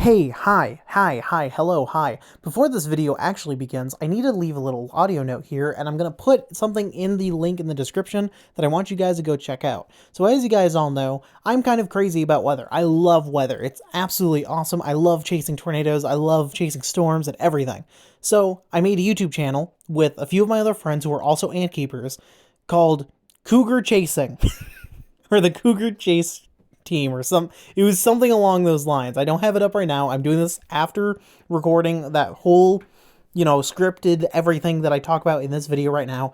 Hey, hi, hello, hi. Before this video actually begins, I need to leave a little audio note here, and I'm going to put something in the link in the description that I want you guys to go check out. So as you guys all know, I'm kind of crazy about weather. I love weather. It's absolutely awesome. I love chasing tornadoes. I love chasing storms and everything. So I made a YouTube channel with a few of my other friends who are also ant keepers called Cougar Chasing, or the Cougar Chase team or it was something along those lines. I don't have it up right now. I'm doing this after recording that whole, scripted everything that I talk about in this video right now.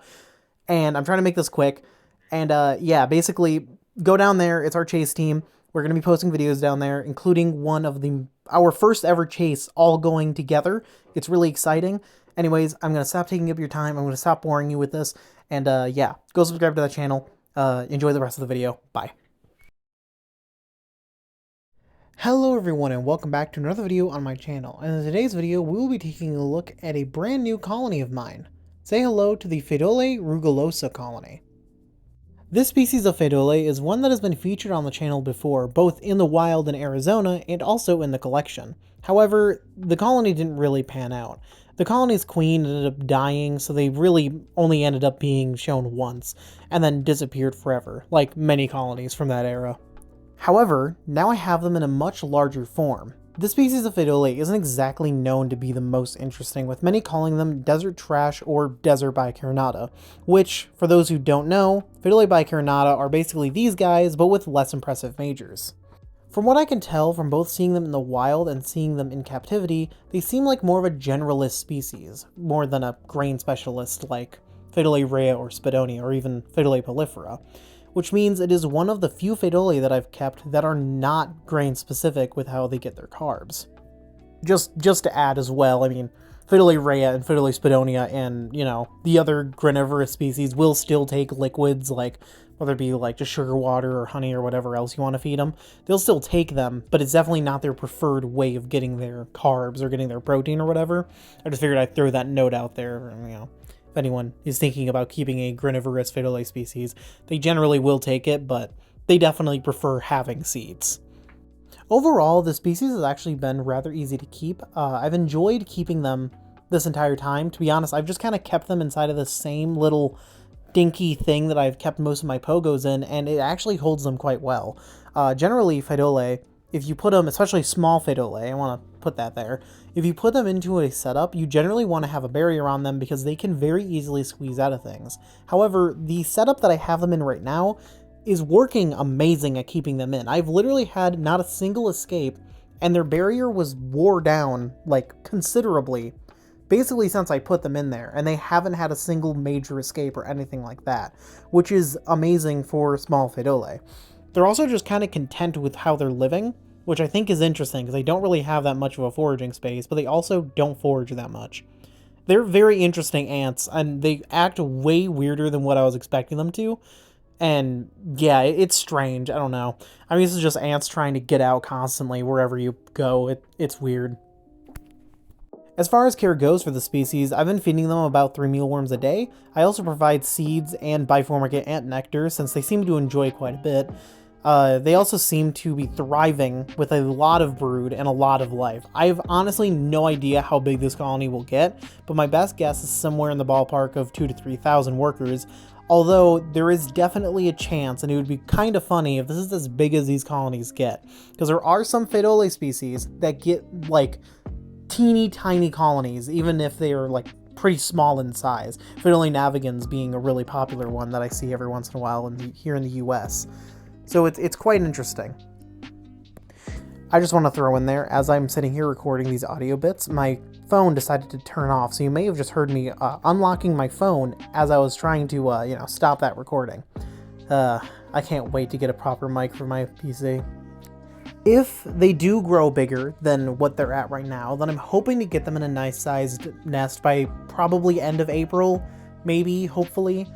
And I'm trying to make this quick. And yeah, basically go down there. It's our chase team. We're going to be posting videos down there, including one of our first ever chase all going together. It's really exciting. Anyways, I'm going to stop taking up your time. I'm going to stop boring you with this. And yeah, go subscribe to that channel. Enjoy the rest of the video. Bye. Hello everyone and welcome back to another video on my channel, and in today's video we will be taking a look at a brand new colony of mine. Say hello to the Pheidole rugulosa colony. This species of Pheidole is one that has been featured on the channel before, both in the wild in Arizona and also in the collection. However, the colony didn't really pan out. The colony's queen ended up dying, so they really only ended up being shown once, and then disappeared forever, like many colonies from that era. However, now I have them in a much larger form. This species of Pheidole isn't exactly known to be the most interesting, with many calling them desert trash or desert bicarinata, which, for those who don't know, Pheidole bicarinata are basically these guys, but with less impressive majors. From what I can tell from both seeing them in the wild and seeing them in captivity, they seem like more of a generalist species, more than a grain specialist like Pheidole rhea or Spidonia, or even Pheidole prolifera, which means it is one of the few Pheidole that I've kept that are not grain specific with how they get their carbs. Just to add as well, I mean, Pheidole rhea and Pheidole Spidonia and, the other granivorous species will still take liquids, like, whether it be like just sugar water or honey or whatever else you want to feed them. They'll still take them, but it's definitely not their preferred way of getting their carbs or getting their protein or whatever. I just figured I'd throw that note out there, if anyone is thinking about keeping a granivorous Pheidole species, they generally will take it, but they definitely prefer having seeds. Overall, the species has actually been rather easy to keep. I've enjoyed keeping them this entire time. To be honest, I've just kind of kept them inside of the same little dinky thing that I've kept most of my pogos in, and it actually holds them quite well. Generally, Pheidole, if you put them, especially small Pheidole, I want to put that there, if you put them into a setup, you generally want to have a barrier on them because they can very easily squeeze out of things. However, the setup that I have them in right now is working amazing at keeping them in. I've literally had not a single escape, and their barrier was wore down, like, considerably, basically since I put them in there, and they haven't had a single major escape or anything like that, which is amazing for small Pheidole. They're also just kind of content with how they're living, which I think is interesting because they don't really have that much of a foraging space, but they also don't forage that much. They're very interesting ants, and they act way weirder than what I was expecting them to. And yeah, it's strange. I don't know. I mean, this is just ants trying to get out constantly wherever you go. It's weird. As far as care goes for the species, I've been feeding them about 3 mealworms a day. I also provide seeds and biformicate ant nectar since they seem to enjoy quite a bit. They also seem to be thriving with a lot of brood and a lot of life. I have honestly no idea how big this colony will get, but my best guess is somewhere in the ballpark of 2,000 to 3,000 workers, although there is definitely a chance, and it would be kind of funny if this is as big as these colonies get, because there are some Pheidole species that get, like, teeny tiny colonies, even if they are, like, pretty small in size. Pheidole navigans being a really popular one that I see every once in a while here in the US. So it's quite interesting. I just want to throw in there, as I'm sitting here recording these audio bits, my phone decided to turn off, so you may have just heard me unlocking my phone as I was trying to, stop that recording. I can't wait to get a proper mic for my PC. If they do grow bigger than what they're at right now, then I'm hoping to get them in a nice sized nest by probably end of April, maybe, hopefully.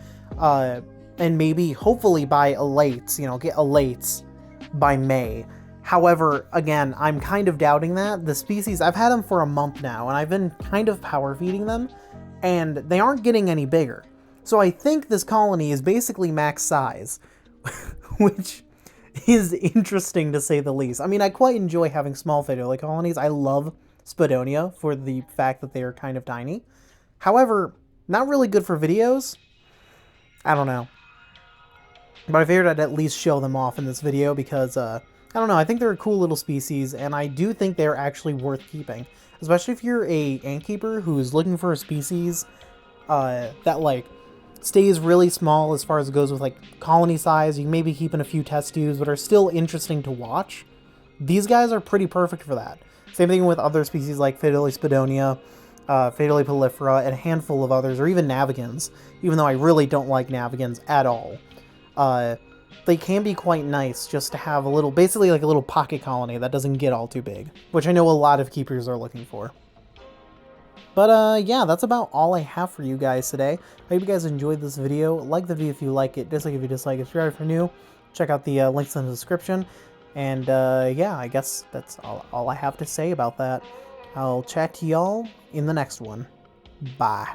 And maybe, hopefully, by alates, get alates by May. However, again, I'm kind of doubting that. The species, I've had them for a month now, and I've been kind of power feeding them, and they aren't getting any bigger. So I think this colony is basically max size, which is interesting to say the least. I mean, I quite enjoy having small Pheidole colonies. I love Spadonia for the fact that they are kind of tiny. However, not really good for videos. I don't know. But I figured I'd at least show them off in this video because, I don't know, I think they're a cool little species, and I do think they're actually worth keeping. Especially if you're a ant keeper who's looking for a species that, like, stays really small as far as it goes with, like, colony size. You can maybe keep in a few test tubes, but are still interesting to watch. These guys are pretty perfect for that. Same thing with other species like Pheidole spadonia, Pheidole prolifera, and a handful of others, or even navigans, even though I really don't like navigans at all. They can be quite nice just to have a little, basically like a little pocket colony that doesn't get all too big, which I know a lot of keepers are looking for. But yeah, that's about all I have for you guys today. I hope you guys enjoyed this video. Like the video if you like it, dislike if you dislike it. Subscribe if you're new. Check out the links in the description. And yeah, I guess that's all I have to say about that. I'll chat to y'all in the next one. Bye.